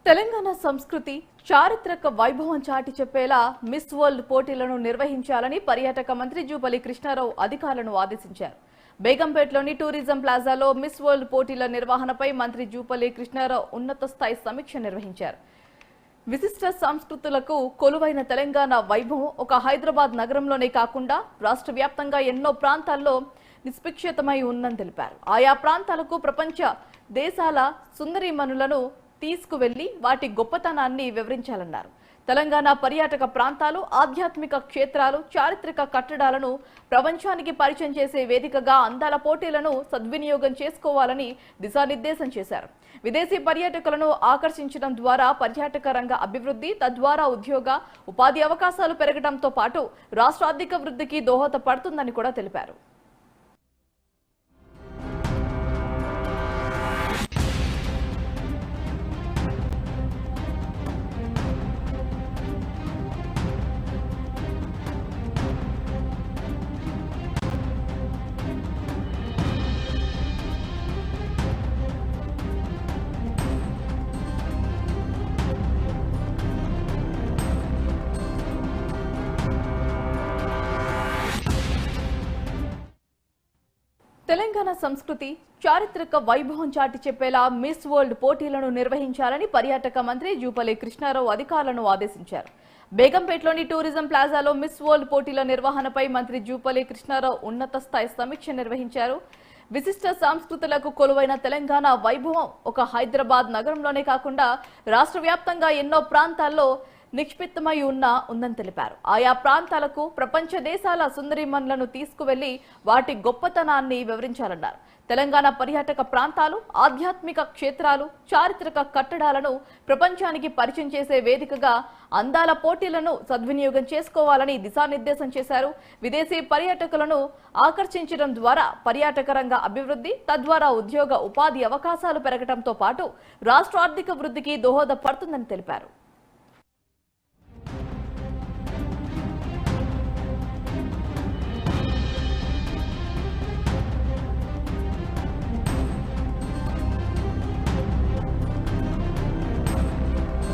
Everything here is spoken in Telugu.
తెలంగాణ సంస్కృతి చారిత్రక వైభవం చాటి చెప్పేలా మిస్ వరల్డ్ పోటీలను నిర్వహించాలని పర్యాటక మంత్రి జూపల్లి కృష్ణారావు అధికారులను ఆదేశించారు. బేగంపేటలోని టూరిజం ప్లాజాలో మిస్ వరల్డ్ పోటీల నిర్వహణపై మంత్రి జూపల్లి కృష్ణారావు ఉన్నత స్థాయి సమీక్ష నిర్వహించారు. విశిష్ట సంస్కృతులకు కొలువైన తెలంగాణ వైభవం ఒక హైదరాబాద్ నగరంలోనే కాకుండా రాష్ట్ర వ్యాప్తంగా ఎన్నో ప్రాంతాల్లో నిష్పక్షితమై ఉందని తెలిపారు. ఆయా ప్రాంతాలకు ప్రపంచ దేశాల సుందరీమణులను తీసుకువెళ్లి వాటి గొప్పతనాన్ని వివరించాలన్నారు. తెలంగాణ పర్యాటక ప్రాంతాలు, ఆధ్యాత్మిక క్షేత్రాలు, చారిత్రక కట్టడాలను ప్రపంచానికి పరిచయం చేసే వేదికగా అందాల పోటీలను సద్వినియోగం చేసుకోవాలని దిశానిర్దేశం చేశారు. విదేశీ పర్యాటకులను ఆకర్షించడం ద్వారా పర్యాటక రంగ అభివృద్ధి, తద్వారా ఉద్యోగ ఉపాధి అవకాశాలు పెరగడంతో పాటు రాష్ట్ర ఆర్థిక వృద్ధికి దోహదపడుతుందని కూడా తెలిపారు. తెలంగాణ సంస్కృతి చారిత్రక వైభవం చాటి చెప్పేలా మిస్ వరల్డ్ పోటీలను నిర్వహించాలని పర్యాటక మంత్రి జూపల్లి కృష్ణారావు అధికారులను ఆదేశించారు. బేగంపేటలోని టూరిజం ప్లాజాలో మిస్ వరల్డ్ పోటీల నిర్వహణపై మంత్రి జూపల్లి కృష్ణారావు ఉన్నత స్థాయి సమీక్ష నిర్వహించారు. విశిష్ట సంస్కృతులకు కొలువైన తెలంగాణ వైభవం ఒక హైదరాబాద్ నగరంలోనే కాకుండా రాష్ట్ర వ్యాప్తంగా ఎన్నో ప్రాంతాల్లో నిక్షిప్తమై ఉందని తెలిపారు. ఆయా ప్రాంతాలకు ప్రపంచ దేశాల సుందరీమణులను తీసుకువెళ్లి వాటి గొప్పతనాన్ని వివరించాలన్నారు. తెలంగాణ పర్యాటక ప్రాంతాలు, ఆధ్యాత్మిక క్షేత్రాలు, చారిత్రక కట్టడాలను ప్రపంచానికి పరిచయం చేసే వేదికగా అందాల పోటీలను సద్వినియోగం చేసుకోవాలని దిశానిర్దేశం చేశారు. విదేశీ పర్యాటకులను ఆకర్షించడం ద్వారా పర్యాటక రంగ అభివృద్ధి, తద్వారా ఉద్యోగ ఉపాధి అవకాశాలు పెరగడంతో పాటు రాష్ట్ర ఆర్థిక వృద్ధికి దోహదపడుతుందని తెలిపారు.